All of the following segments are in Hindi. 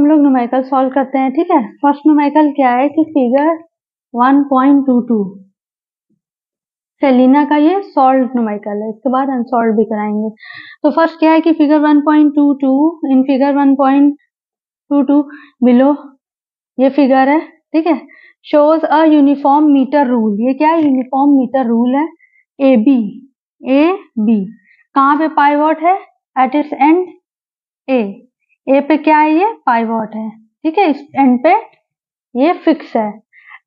हम लोग न्यूमेरिकल सॉल्व करते हैं। ठीक है, फर्स्ट न्यूमेरिकल क्या है कि फिगर 1.22 सेलिना का ये सॉल्व न्यूमेरिकल है, इसके बाद अनसॉल्व भी कराएंगे। तो फर्स्ट क्या है कि फिगर 1.22 इन फिगर 1.22 बिलो ये फिगर है। ठीक है, shows a uniform metre rule. ये क्या है? यूनिफॉर्म मीटर रूल है। ए बी कहाँ पे पाइवोट है? एट इट्स एंड ए पे क्या है? ये पाइवोट है। ठीक है, इस एंड पे ये फिक्स है।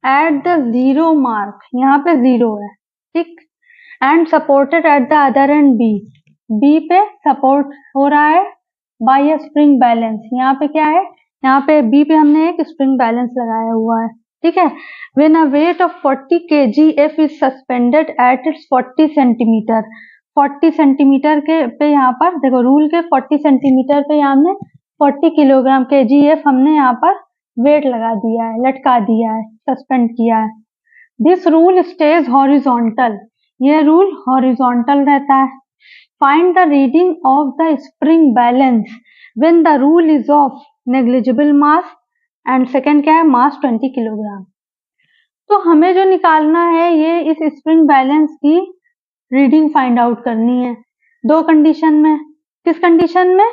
एट द जीरो मार्क, यहाँ पे जीरो है। ठीक, end supported at the other end B पे सपोर्ट हो रहा है बाय अ स्प्रिंग बैलेंस। यहाँ पे क्या है? यहाँ पे बी पे हमने एक स्प्रिंग बैलेंस लगाया हुआ है। ठीक है, when a weight of 40 kgf is suspended at its 40 centimetre. 40 centimetre के पे यहाँ पर देखो, रूल के 40 सेंटीमीटर पे हमने 40 किलोग्राम kgf हमने यहाँ पर वेट लगा दिया है, लटका दिया है, सस्पेंड किया है। This rule stage horizontal. ये रूल हॉरिजॉन्टल रहता है। Find the reading of the spring balance when the rule is of negligible mass and second क्या है? मास 20 किलोग्राम। तो हमें जो निकालना है ये इस स्प्रिंग बैलेंस की रीडिंग फाइंड आउट करनी है दो कंडीशन में। किस कंडीशन में?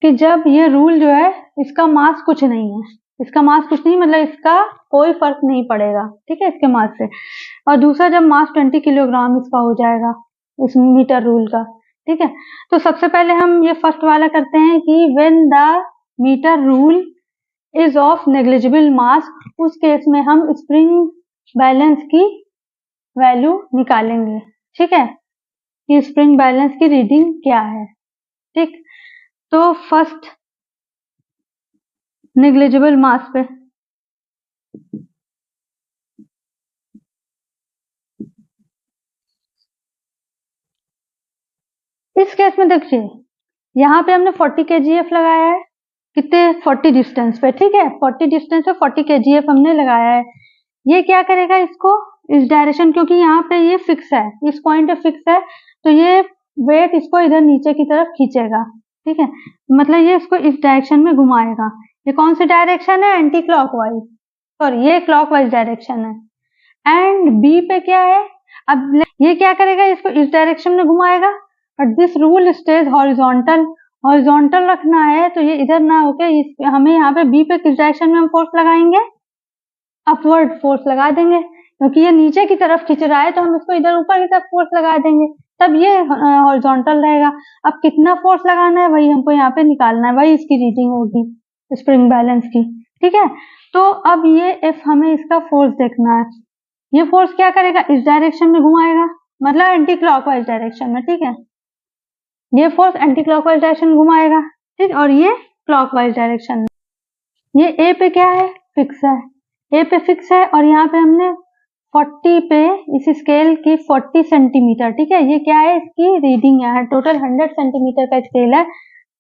कि जब ये रूल जो है इसका मास कुछ नहीं है, इसका मास कुछ नहीं मतलब इसका कोई फर्क नहीं पड़ेगा। ठीक है, इसके मास से। और दूसरा जब मास 20 किलोग्राम इसका हो जाएगा इस मीटर रूल का। ठीक है, तो सबसे पहले हम ये फर्स्ट वाला करते हैं कि when the metre rule is of negligible mass, उस केस में हम स्प्रिंग बैलेंस की वैल्यू निकालेंगे। ठीक है, कि स्प्रिंग बैलेंस की रीडिंग क्या है। ठीक, तो फर्स्ट नेग्लिजिबल मास पे इस केस में देखिए, यहाँ पे हमने 40 kgf लगाया है। कितने? 40 डिस्टेंस पे। ठीक है, 40 डिस्टेंस पे 40 kgf हमने लगाया है। ये क्या करेगा? इसको इस डायरेक्शन, क्योंकि यहाँ पे ये फिक्स है, इस पॉइंट पे फिक्स है, तो ये वेट इसको इधर नीचे की तरफ खींचेगा। ठीक है, मतलब ये इसको इस डायरेक्शन में घुमाएगा। ये कौन सी डायरेक्शन है? एंटी क्लॉकवाइज, सॉरी ये क्लॉकवाइज डायरेक्शन है। एंड बी पे क्या है? अब ये क्या करेगा? इसको इस डायरेक्शन में घुमाएगा। But this rule stage horizontal, horizontal रखना है तो ये इधर ना होके हमें यहाँ पे बी पे किस डायरेक्शन में हम फोर्स लगाएंगे? अपवर्ड फोर्स लगा देंगे, क्योंकि ये नीचे की तरफ खींच रहा है तो हम इसको इधर ऊपर की तरफ फोर्स लगा देंगे, तब ये हॉरिजॉन्टल रहेगा। अब कितना फोर्स लगाना है वही हमको यहाँ पे निकालना है, वही इसकी रीडिंग होगी स्प्रिंग बैलेंस की। ठीक है, तो अब ये एफ हमें इसका फोर्स देखना है। ये फोर्स क्या करेगा? इस डायरेक्शन में घुमाएगा, मतलब एंटी क्लॉकवाइज डायरेक्शन में। ठीक है, ये फोर्स एंटी क्लॉकवाइज डायरेक्शन में घुमाएगा। ठीक, और ये क्लॉकवाइज डायरेक्शन में। ये ए पे क्या है? फिक्स है। ए पे फिक्स है और यहाँ पे हमने 40 पे इस स्केल की 40 सेंटीमीटर। ठीक है, ये क्या है? इसकी रीडिंग है। टोटल 100 सेंटीमीटर का स्केल है।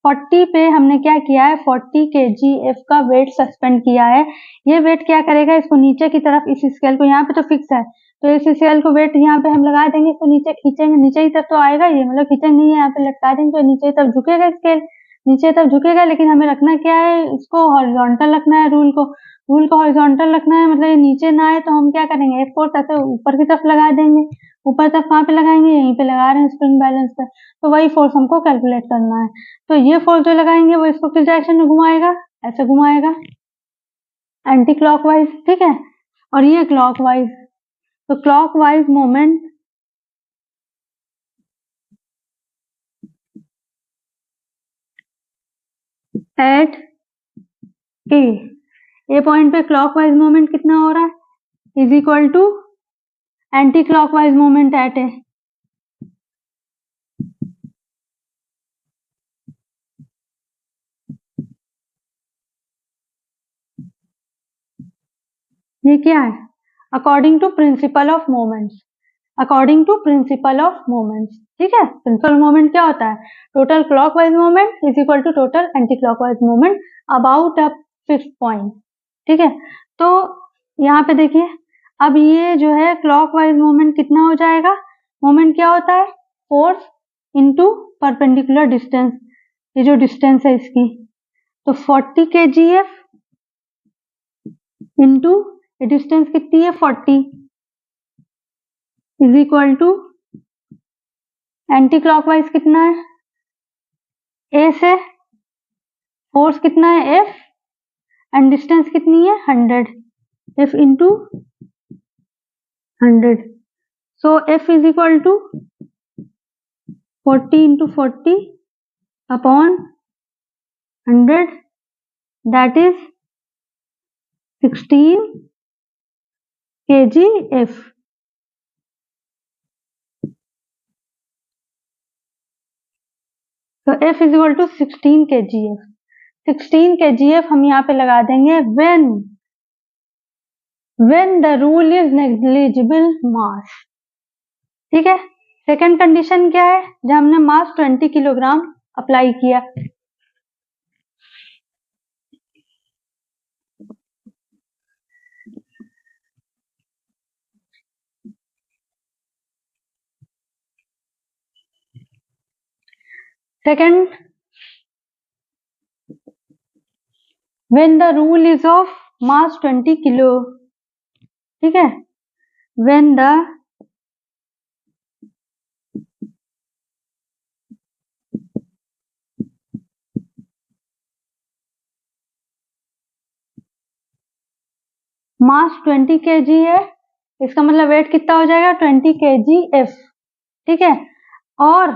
40 पे हमने क्या किया है? 40 kgf का वेट सस्पेंड किया है। ये वेट क्या करेगा? इसको नीचे की तरफ, इस स्केल को, यहाँ पे तो फिक्स है तो इस स्केल को वेट यहाँ पे हम लगा देंगे, इसको नीचे खींचेंगे, नीचे की तरफ तो आएगा ये, मतलब खींचेंगे नहीं, यहाँ पे लटका देंगे तो नीचे की तरफ झुकेगा स्केल, नीचे तरफ झुकेगा। लेकिन हमें रखना क्या है? इसको हॉरिजॉन्टल रखना है। रूल को हॉरिजॉन्टल रखना है, मतलब ये नीचे ना आए तो हम क्या करेंगे? एक फोर्स ऐसे ऊपर की तरफ लगा देंगे। ऊपर तरफ कहाँ पे लगाएंगे? यहीं पे लगा रहे हैं स्प्रिंग बैलेंस पे, तो वही फोर्स हमको कैलकुलेट करना है। तो ये फोर्स जो लगाएंगे वो इसको किस डायरेक्शन में घुमाएगा? ऐसे घुमाएगा, एंटी क्लॉकवाइज। ठीक है, और ये क्लॉकवाइज, तो clockwise moment at a point पे क्लॉकवाइज मोमेंट कितना हो रहा है? Is equal to anti clockwise moment at A. ये क्या है? According to principle of moments, according to principle of moments. ठीक है, प्रिंसिपल मोमेंट क्या होता है? Total clockwise moment is equal to total anti clockwise moment about a fixed point. ठीक है, तो यहाँ पे देखिए, अब ये जो है क्लॉकवाइज मोमेंट कितना हो जाएगा? मोमेंट क्या होता है? फोर्स इनटू परपेंडिकुलर डिस्टेंस, ये जो डिस्टेंस है इसकी, तो 40 kgf इंटू डिस्टेंस कितनी है 40 is equal to anti clockwise कितना है ए से फोर्स कितना है F एंड डिस्टेंस कितनी है 100 F into 100 so F is equal to 40 into 40 upon 100 that is 16 kgf. तो F is equal to 16 kgf. 16 kgf हम यहाँ पे लगा देंगे when the rule is negligible mass. ठीक है. सेकेंड कंडीशन क्या है? जब हमने मास 20 किलोग्राम अप्लाई किया, second when the rule is of mass 20 kilo, ठीक है, when the मास 20 kg है, इसका मतलब वेट कितना हो जाएगा 20 kgf. ठीक है. और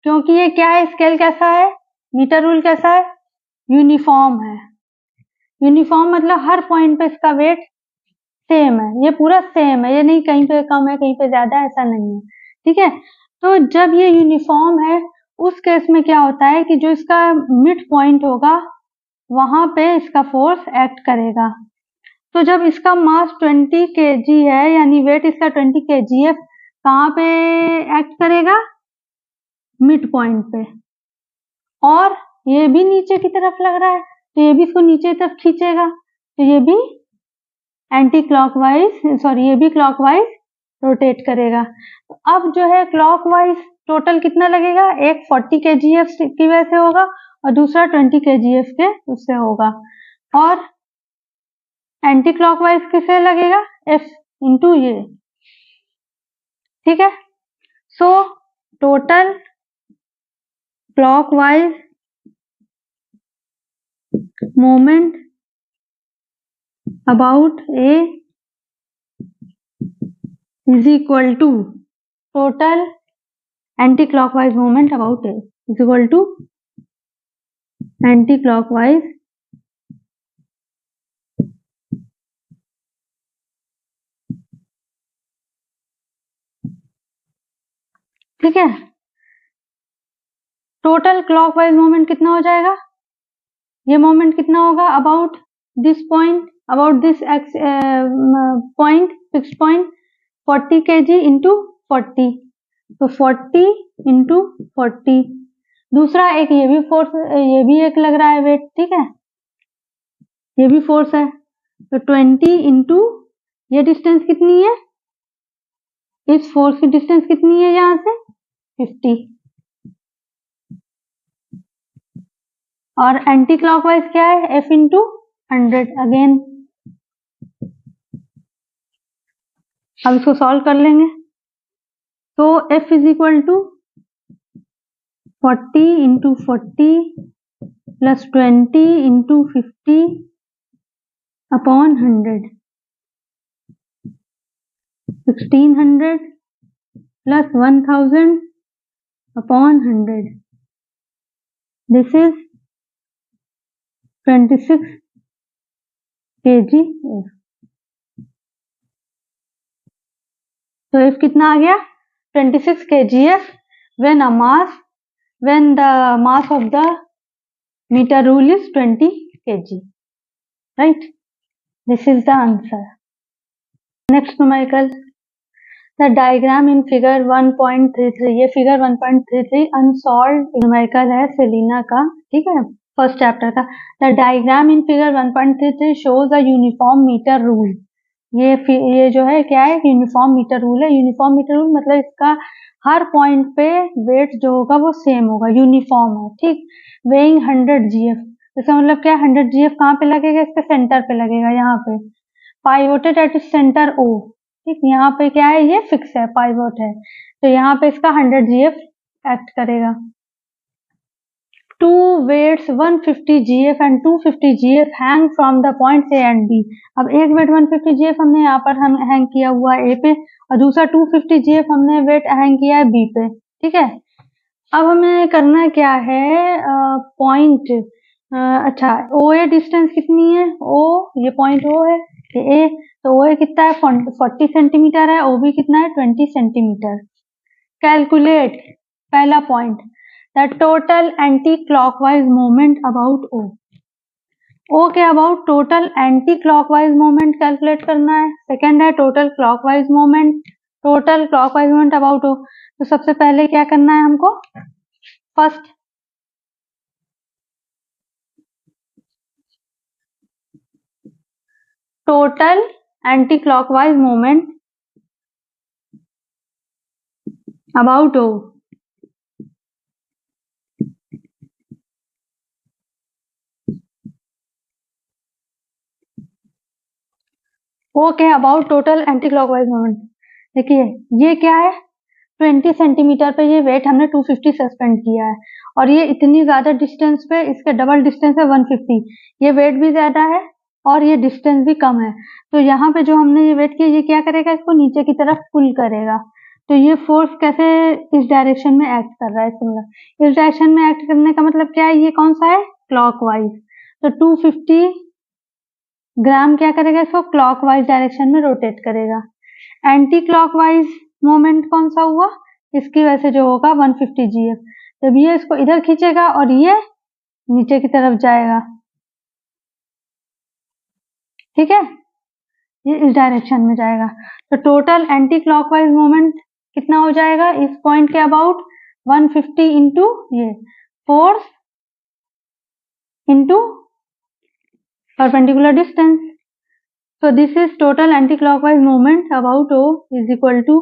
क्योंकि ये क्या है, स्केल कैसा है, मीटर रूल कैसा है, यूनिफॉर्म है. यूनिफॉर्म मतलब हर पॉइंट पे इसका वेट सेम है, ये पूरा सेम है, ये नहीं कहीं पे कम है कहीं पे ज्यादा, ऐसा नहीं है. ठीक है. तो जब ये यूनिफॉर्म है उस केस में क्या होता है कि जो इसका मिड पॉइंट होगा वहां पे इसका फोर्स एक्ट करेगा. तो जब इसका मास 20 kg है यानी वेट इसका 20 kgf, कहाँ पे एक्ट करेगा, मिड पॉइंट पे. और ये भी नीचे की तरफ लग रहा है तो ये भी इसको नीचे की तरफ खींचेगा, तो ये भी एंटी क्लॉकवाइज ये भी क्लॉकवाइज रोटेट करेगा. तो अब जो है क्लॉकवाइज टोटल कितना लगेगा, एक 40 kgf की वजह से होगा और दूसरा 20 kgf के उससे होगा. और एंटी क्लॉकवाइज किसे लगेगा, F इंटू ये. ठीक है. So total clockwise moment about A is equal to total anti-clockwise movement about A is equal to anti-clockwise ठीक है. टोटल क्लॉकवाइज मोमेंट कितना हो जाएगा, ये मोमेंट कितना होगा about this point, about this point, fix point 40 kg into 40, तो 40 इंटू 40. दूसरा एक ये भी फोर्स, ये भी एक लग रहा है वेट. ठीक है, ये भी फोर्स है, तो 20 इंटू ये डिस्टेंस कितनी है, इस फोर्स की डिस्टेंस कितनी है यहाँ से 50. और एंटी क्लॉकवाइज क्या है, F इंटू 100 अगेन. अब इसको सॉल्व कर लेंगे. तो F is equal to 40 into 40 plus 20 into 50 upon 100, 1600 plus 1000 upon 100. This is 26 kgf. तो F कितना आ गया 26 kgf when the mass of the meter rule is 20 kg. Right? This is the answer. Next numerical. The diagram in figure 1.33. ये figure 1.33 unsolved numerical है सेलिना का. ठीक है, फर्स्ट चैप्टर का. The diagram in figure 1.33 shows a uniform meter rule. ये जो है क्या है, यूनिफॉर्म मीटर रूल है. यूनिफॉर्म मीटर रूल मतलब इसका हर पॉइंट पे वेट जो होगा वो सेम होगा, यूनिफॉर्म है. ठीक, वेइंग 100 GF. इसका मतलब क्या, 100 GF कहाँ पे लगेगा, इसके सेंटर पे लगेगा, यहाँ पे पाइवोटेड एट सेंटर O। ठीक, यहाँ पे क्या है, ये फिक्स है, पाइवोट है, तो यहाँ पे इसका 100 GF एक्ट करेगा। Two weights 150 GF and 250 GF hang from the points A and B। अब एक वेट 150 GF हमने यहाँ पर हम हैंग किया हुआ है A पे, और दूसरा 250 GF हमने वेट हैंग किया है B पे। ठीक है, अब हमें करना क्या है, पॉइंट, अच्छा OA डिस्टेंस कितनी है, O, ये पॉइंट O है, ये A, तो OA कितना है, 40 सेंटीमीटर है, OB कितना है, 20 सेंटीमीटर। कैलकुलेट, पहला point, the total anti clockwise moment about O। O के about total anti clockwise moment calculate करना है। सेकंड है total clockwise moment, total clockwise moment about O। तो सबसे पहले क्या करना है हमको, first total anti clockwise moment about O। O के about total anti clockwise moment, देखिए ये क्या है, 20 सेंटीमीटर पे ये वेट हमने 250 सस्पेंड किया है, और ये इतनी ज्यादा डिस्टेंस पे, इसके डबल डिस्टेंस है 150, ये वेट भी ज्यादा है और ये डिस्टेंस भी कम है, तो यहाँ पे जो हमने ये वेट किया, ये क्या करेगा, इसको नीचे की तरफ पुल करेगा। तो ये फोर्स कैसे इस डायरेक्शन में एक्ट कर रहा है, इसका इस डायरेक्शन में एक्ट करने का मतलब क्या है, ये कौन सा है, क्लॉकवाइज, तो 250 ग्राम क्या करेगा, इसको क्लॉकवाइज डायरेक्शन में रोटेट करेगा। एंटी क्लॉकवाइज मोमेंट कौन सा हुआ, इसकी वजह से जो होगा 150 GF, जब ये इसको इधर खींचेगा और ये नीचे की तरफ जाएगा। ठीक है, ये इस डायरेक्शन में जाएगा, तो टोटल एंटी क्लॉकवाइज मोमेंट कितना हो जाएगा, इस पॉइंट के अबाउट 150 इंटू ये force into perpendicular distance। So this is total anti-clockwise moment about O is equal to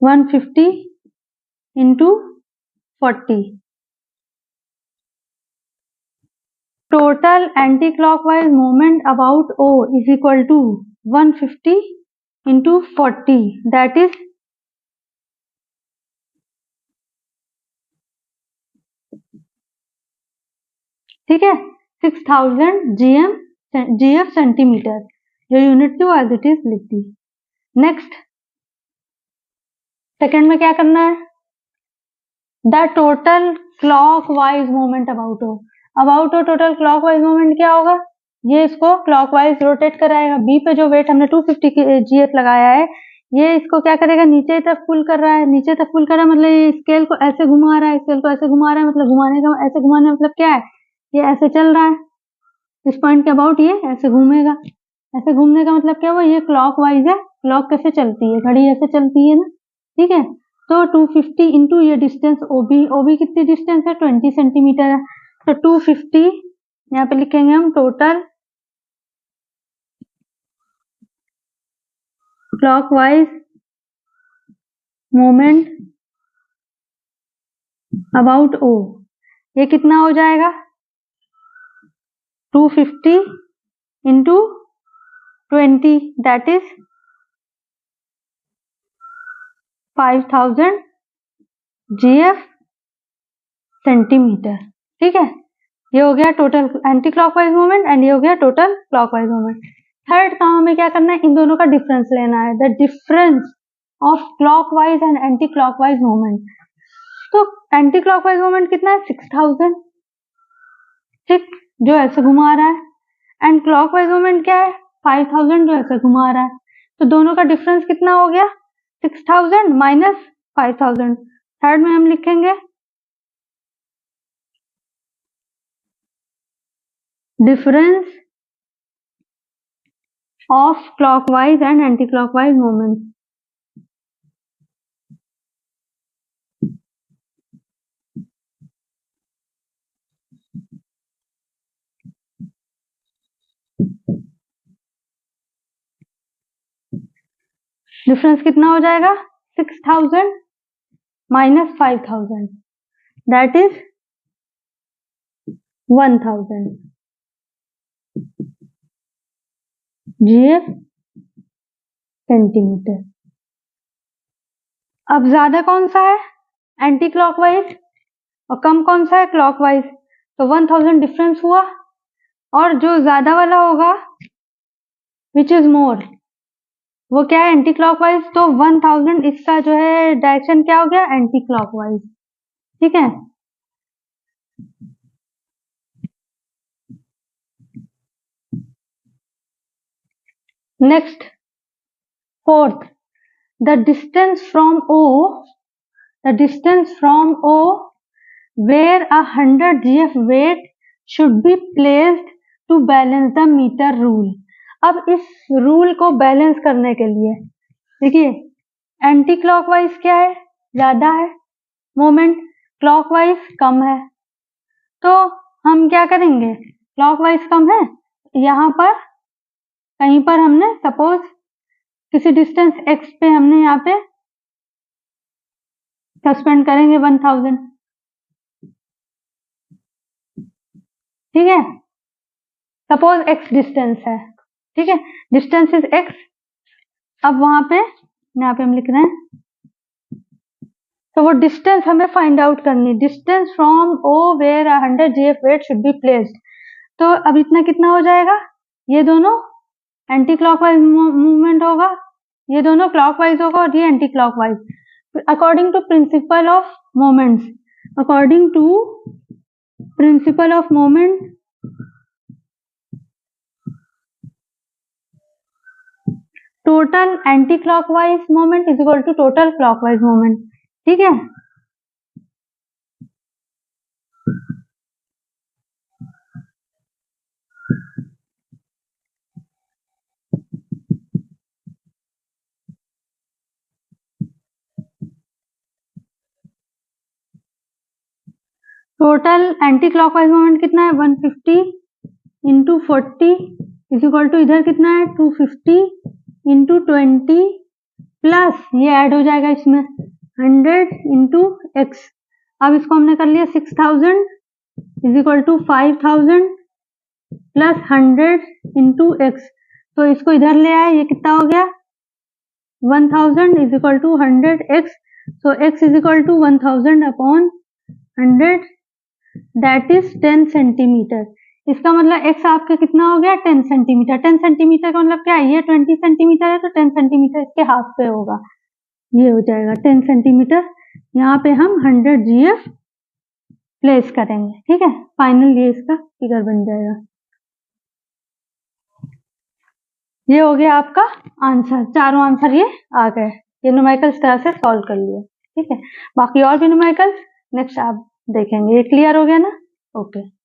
150 into 40। Total anti-clockwise moment about O is equal to 150 into 40, that is ठीक है 6000 GF सेंटीमीटर, जो यूनिट थी वो एज इट इज लिख दी। नेक्स्ट सेकंड में क्या करना है, the total clockwise moment about O total clockwise moment क्या होगा, ये इसको क्लॉकवाइज रोटेट कराएगा। बी पे जो वेट हमने 250 GF लगाया है, ये इसको क्या करेगा, नीचे तक पुल कर रहा है, नीचे तक पुल कर रहा है मतलब ये स्केल को ऐसे घुमा रहा है, स्केल को ऐसे घुमा रहा है, मतलब घुमाने का ऐसे घुमाने मतलब क्या है, ये ऐसे चल रहा है, इस पॉइंट के अबाउट ये ऐसे घूमेगा, ऐसे घूमने का मतलब क्या हुआ, ये क्लॉकवाइज है, क्लॉक कैसे चलती है, घड़ी ऐसे चलती है ना। ठीक है, तो 250 इंटू ये डिस्टेंस ओबी कितनी डिस्टेंस है, 20 सेंटीमीटर है, तो 250 यहाँ पे लिखेंगे हम total clockwise moment about O, ये कितना हो जाएगा, 250 into 20, that is 5000 GF centimetre. ठीक है, ये हो गया total anti clockwise moment and ये हो गया टोटल क्लॉकवाइज मोमेंट। थर्ड काम हमें क्या करना है, इन दोनों का डिफरेंस लेना है, the difference of clockwise and anti clockwise moment. तो एंटी क्लॉकवाइज मोमेंट कितना है, 6000, ठीक, जो ऐसे घुमा रहा है, एंड क्लॉकवाइज मोमेंट क्या है, 5000, जो ऐसे घुमा रहा है, तो दोनों का डिफरेंस कितना हो गया, 6000 माइनस 5000। थर्ड में हम लिखेंगे difference of clockwise and anti clockwise moment. Difference कितना हो जाएगा, 6000 minus 5000, that is 1000 GF centimetre. अब ज्यादा कौन सा है, एंटी क्लॉकवाइज, और कम कौन सा है, क्लॉकवाइज। तो 1000 डिफरेंस हुआ, और जो ज्यादा वाला होगा विच इज मोर, वो क्या है, एंटी क्लॉकवाइज। तो 1000 इसका जो है डायरेक्शन क्या हो गया, एंटी क्लॉकवाइज। ठीक है, next fourth, the distance from O where 100 GF weight should be placed to balance the meter rule। अब इस रूल को बैलेंस करने के लिए देखिए, एंटी क्लॉकवाइज क्या है, ज्यादा है मोमेंट, क्लॉकवाइज कम है। तो हम क्या करेंगे, क्लॉकवाइज कम है, यहाँ पर कहीं पर हमने सपोज किसी डिस्टेंस x पे हमने यहाँ पे सस्पेंड करेंगे 1000। ठीक है, सपोज x डिस्टेंस है, ठीक है, डिस्टेंस इज x। अब वहां पे यहाँ पे हम लिख रहे हैं, तो वो डिस्टेंस हमें फाइंड आउट करनी, distance from O where 100 GF weight should be placed. तो अब इतना कितना हो जाएगा, ये दोनों एंटी क्लॉकवाइज मूवमेंट होगा, ये दोनों क्लॉकवाइज होगा, और ये anti clockwise. According to principle of moments, according to principle of moment, total anti clockwise moment is equal to total clockwise moment. ठीक है, टोटल एंटी क्लॉकवाइज मोमेंट कितना है, 150 इंटू 40 इज इक्वल टू इधर कितना है, 250 इंटू 20 प्लस ये ऐड हो जाएगा इसमें 100 इंटू एक्स। अब इसको हमने कर लिया 6000 is equal to 5000 plus 100 into x. तो इसको इधर ले आए, ये कितना हो गया, 1000 is equal to 100 x. So x is equal to 1000 upon 100, that is 10 centimetre. इसका मतलब x आपका कितना हो गया, 10 सेंटीमीटर। 10 सेंटीमीटर का मतलब क्या है, ये 20 सेंटीमीटर है, तो 10 सेंटीमीटर इसके हाफ पे होगा, ये हो जाएगा 10 सेंटीमीटर। यहाँ पे हम 100 GF प्लेस करेंगे। ठीक है, फाइनल ये इसका फिगर बन जाएगा। ये हो गया आपका आंसर, चारों आंसर ये आ गए। ये न्यूमेरिकल्स तरह से सॉल्व कर लिया। ठीक है, बाकी और भी न्यूमेरिकल्स नेक्स्ट आप देखेंगे। ये क्लियर हो गया ना, ओके।